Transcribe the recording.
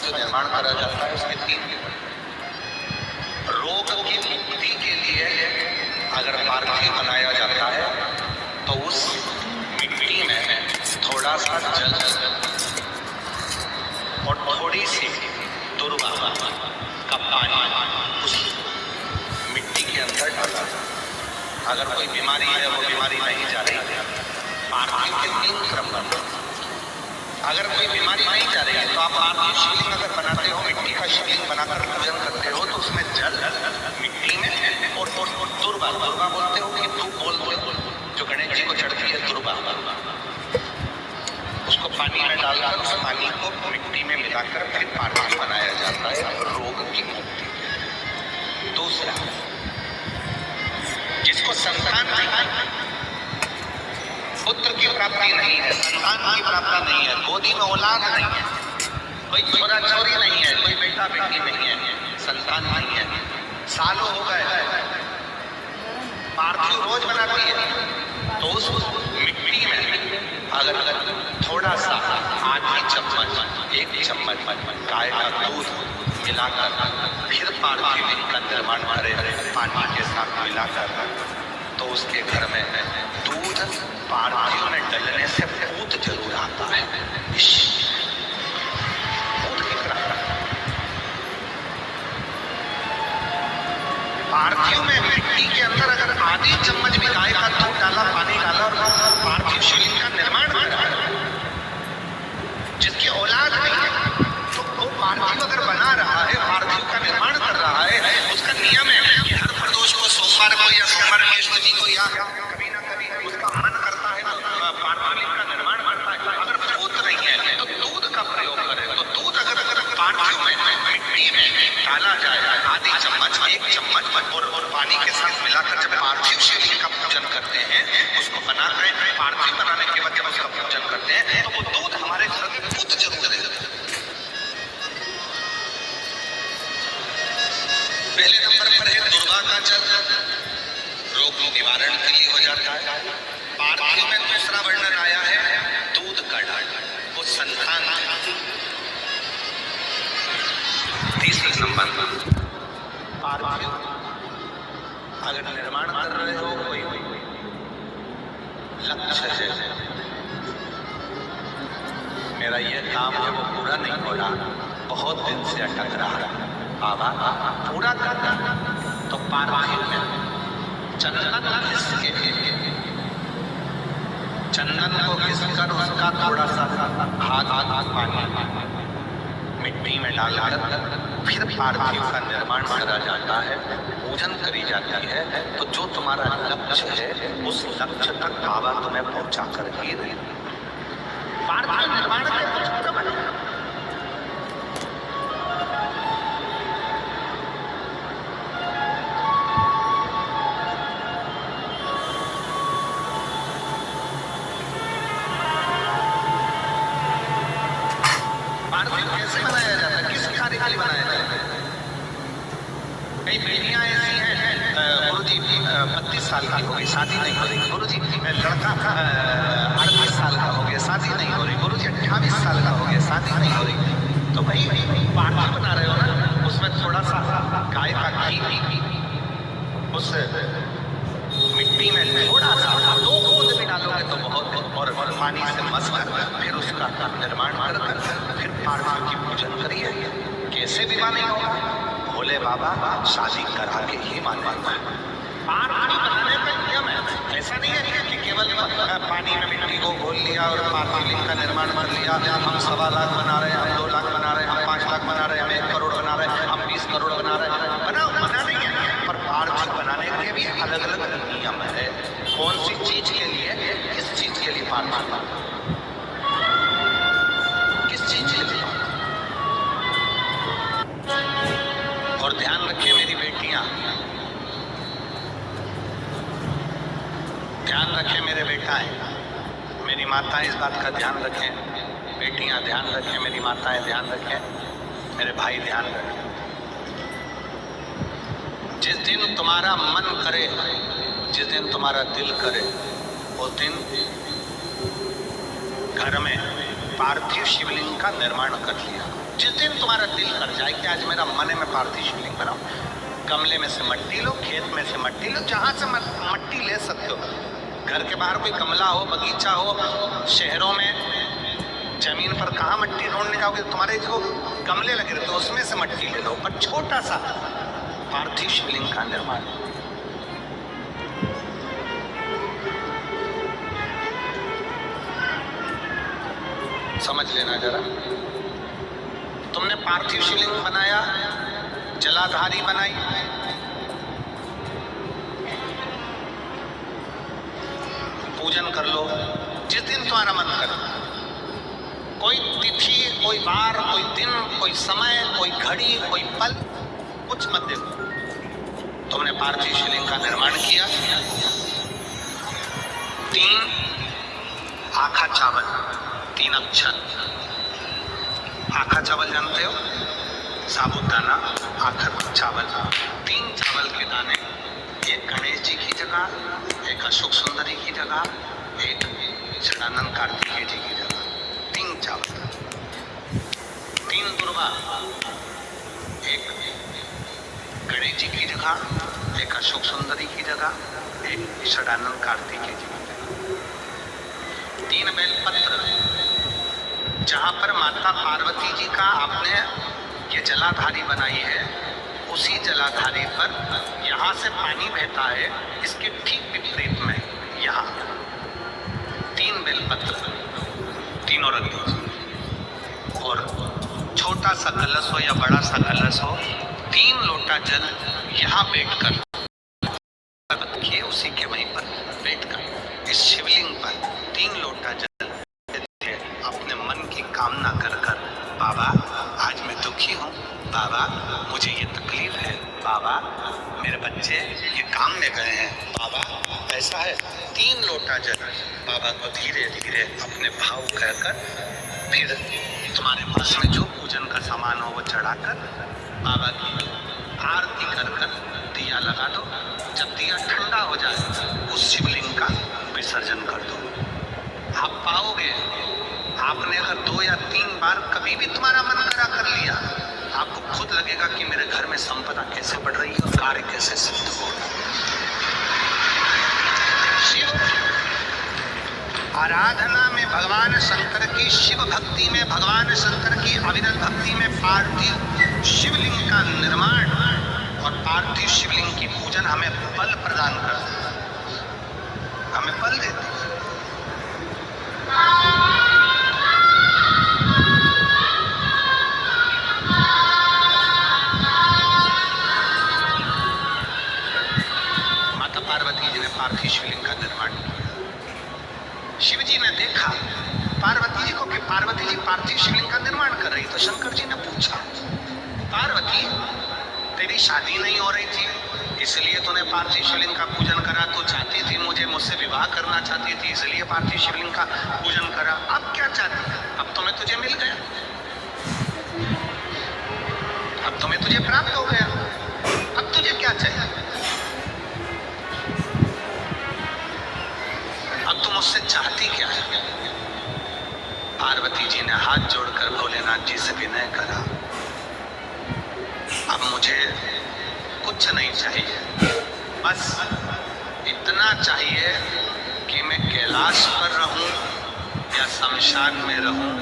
जो निर्माण करा जाता है उसके तीन रोग की मुक्ति के लिए अगर पार्थिव बनाया जाता है तो उस मिट्टी में थोड़ा सा जल और थोड़ी सी दुर्वा का पानी उस मिट्टी के अंदर डाला। अगर कोई बीमारी है वो बीमारी नहीं जा रही, पार्थिव के तीन क्रम बना। अगर कोई बीमारी नहीं जा रही है तो आप पार्थिव शिवलिंग अगर बनाते हो, मिट्टी का शिवलिंग बनाकर पूजन करते हो तो उसमें जल मिट्टी में और दुर्वा बोलते हो कि तू बोल जो गणेश जी को चढ़ती है दुर्वा, उसको पानी में डालकर उस पानी को मिट्टी में मिलाकर फिर पार्थिव बनाया जाता है रोग की मुक्ति। दूसरा, जिसको संतान नहीं, पुत्र की प्राप्ति नहीं है, संतान की प्राप्ति नहीं है, गोदी में औलाद नहीं है, कोई छोरा छोरी नहीं है, कोई बेटा बेटी नहीं है, संतान नहीं है, सालों हो गए, पार्थिव रोज बनाती है तो उस मिट्टी में अगर थोड़ा सा आधी चम्मच एक चम्मच गाय का दूध मिलाकर फिर पार्थिव का निर्माण करे पानी के साथ मिलाकर तो उसके घर में दूध पार्थिव में डलने से पूत जरूर आता है। पार्थिव में मिट्टी के अंदर अगर आधी चम्मच भी गाय का दूध डाला, पानी डाला और पार्थिव शिवलिंग का निर्माण करा, जिसकी औलाद नहीं है तो वो पार्थिव अगर बना रहा है, पार्थिव का निर्माण कर रहा है, उसका नियम है कि हर प्रदोष को, सोमवार को या सोमवार की अष्टमी को या कभी ना कभी उसका मन करता है तो पार्थिव का निर्माण करता है। अगर दूध नहीं है तो दूध का प्रयोग करे, तो दूध अगर पार्थिव में मिट्टी में डाला जाए आधी चम्मच एक चम्मच और पानी के साथ मिलाकर जब पार्थिव शिवलिंग का पूजन करते हैं, उसको बनाकर पार्थिव बनाने के बाद जब उसका पूजन करते हैं तो वो दूध हमारे घर में पूत जरूर है। पहले नंबर पर है दुर्वा का जल, रोग निवारण के लिए हो जाता है। पार्थिव में दूसरा वर्णन आया है दूध का डाल, वो संतान है। तीसरे नंबर पर पार्थिव अगर निर्माण कर रहे हो, कोई लक्ष्य है, मेरा ये काम है वो पूरा नहीं हो रहा, बहुत दिन से अटक रहा है, बाबा पूरा करना, तो पार्थिव में चंदन घिसके, चंदन को घिसकर उसका थोड़ा सा हाथ पानी मिट्टी में डालकर फिर पार्थिव का निर्माण करा जाता है, पूजन करी जाती है। तो जो तुम्हारा लक्ष्य है उस लक्ष्य तक बाबा तुम्हें पहुंचा कर ही रहे। पार्थिव निर्माण के कुछ क्रम है। कैसे बनाया जाता है, किस कार्य के लिए बनाया जाता है? कई बेटियां ऐसी हैं, गुरुजी 32 साल की हो गई, शादी नहीं हो रही, गुरुजी लड़का 38 साल का हो गया, शादी नहीं हो रही, गुरुजी 28 साल का हो गया, शादी नहीं हो रही। तो भाई पार्थिव बना रहे हो ना, उसमें थोड़ा सा गाय का घी उस मिट्टी में थोड़ा सा 2 बूंद भी डालोगे तो बहुत, और पानी से मस कर फिर उसका निर्माण कर फिर पार्थिव की पूजन करिए। कैसे विवाह नहीं होगा? भोले बाबा शादी करा के ही मानना है। पार्थिव बनाने का नियम है, ऐसा नहीं है कि केवल पानी में मिट्टी को घोल लिया और पार्थिव का निर्माण कर लिया। हम 1.25 लाख बना रहे हैं, हम 2 लाख बना रहे हैं, हम 5 लाख बना रहे हैं, हम 1 करोड़ बना रहे हैं, हम 20 करोड़ बना रहे हैं, बना नहीं है। पर पार्थिव बनाने के भी अलग अलग नियम है, कौन सी चीज के लिए, किस चीज के लिए पार्थिव, किस चीज के लिए। और ध्यान रखें मेरी बेटियां, ध्यान रखें मेरे बेटाएं, मेरी माताएं इस बात का ध्यान रखें, बेटियां ध्यान रखें, मेरी माताएं ध्यान रखें, मेरे भाई ध्यान रखें। जिस दिन तुम्हारा मन करे, जिस दिन तुम्हारा दिल करे, वो दिन घर में पार्थिव शिवलिंग का निर्माण कर लिया। जिस दिन तुम्हारा दिल कर जाए कि आज मेरा मन है मैं पार्थिव शिवलिंग बनाऊं, गमले में से मट्टी लो, खेत में से मट्टी लो, जहां से मट्टी ले सकते हो। घर के बाहर कोई गमला हो, बगीचा हो, शहरों में जमीन पर कहाँ मट्टी ढूंढने जाओगे? तुम्हारे जो गमले लगे रहते तो उसमें से मट्टी ले लो, पर छोटा सा पार्थिव शिवलिंग का निर्माण। समझ लेना जरा, तुमने पार्थिव शिवलिंग बनाया, जलाधारी बनाई, पूजन कर लो जिस दिन तुम्हारा मन करे। कोई तिथि, कोई वार, कोई दिन, कोई समय, कोई घड़ी, कोई पल कुछ मत देखो। तुमने पार्थिव शिवलिंग का निर्माण किया। 3 आखा चावल, 3 अक्षर। आखा चावल जानते हो? साबुदाना, आखा चावल। 3 चावल के दाने, एक गणेश जी की जगह, एक अशोक सुंदरी की जगह, एक षडानंद कार्तिकेय जी की जगह। 3 चावल, 3 दुर्वा, एक गणेश जी की जगह, एक अशोक सुंदरी की जगह, एक षडानंद कार्तिकेय जी की जगह। 3 बेलपत्र, जहां पर माता पार्वती जी का आपने ये जलाधारी बनाई है, उसी जलाधारी पर यहाँ से पानी बहता है, इसके ठीक विपरीत में यहाँ 3 बेलपत्र, तीनों रख दीजिए। और छोटा सा कलश हो या बड़ा सा कलश हो, 3 लोटा जल यहाँ बैठकर रखिए, उसी के वहीं पर बैठकर इस शिवलिंग पर 3 लोटा जल अपने मन की कामना कर कर, बाबा आज मैं दुखी हूँ, बाबा मुझे ये तकलीफ है, बाबा मेरे बच्चे ये काम में गए हैं, बाबा ऐसा है। 3 लोटा जल बाबा को धीरे धीरे अपने भाव कहकर, फिर तुम्हारे पास में जो पूजन का सामान हो वो चढ़ाकर बाबा की आरती कर कर दिया लगा दो। जब दिया ठंडा हो जाए, उस शिवलिंग का विसर्जन कर दो। आप पाओगे, आपने अगर 2 या 3 बार कभी भी तुम्हारा मन करा कर लिया, आपको खुद लगेगा कि मेरे घर में संपदा कैसे बढ़ रही है और कार्य कैसे सिद्ध हो। शिव आराधना में भगवान शंकर की, शिव भक्ति में भगवान शंकर की अविरत भक्ति में पार्थिव शिवलिंग का निर्माण और पार्थिव शिवलिंग की पूजन हमें बल प्रदान करती है, हमें बल देती है। माता पार्वती जी ने पार्थिव शिवलिंग का निर्माण किया। शिव जी ने देखा पार्वती जी को कि पार्वती जी पार्थिव शिवलिंग का निर्माण कर रही, तो शंकर जी ने पूछा, पार्वती तेरी शादी नहीं हो रही थी इसलिए तूने पार्थिव शिवलिंग का पूजन करा, तो चाहती थी मुझसे विवाह करना चाहती थी इसलिए पार्थिव शिवलिंग का पूजन करा, अब क्या चाहती? अब तो मैं तुझे मिल गया, अब तो मैं तुझे प्राप्त हो गया, अब तुझे क्या चाहिए? अब तुम मुझसे चाहती क्या है? पार्वती जी ने हाथ जोड़कर भोलेनाथ जी से विनय करा, अब मुझे कुछ नहीं चाहिए, बस इतना चाहिए कि मैं कैलाश पर रहूं या शमशान में रहूं,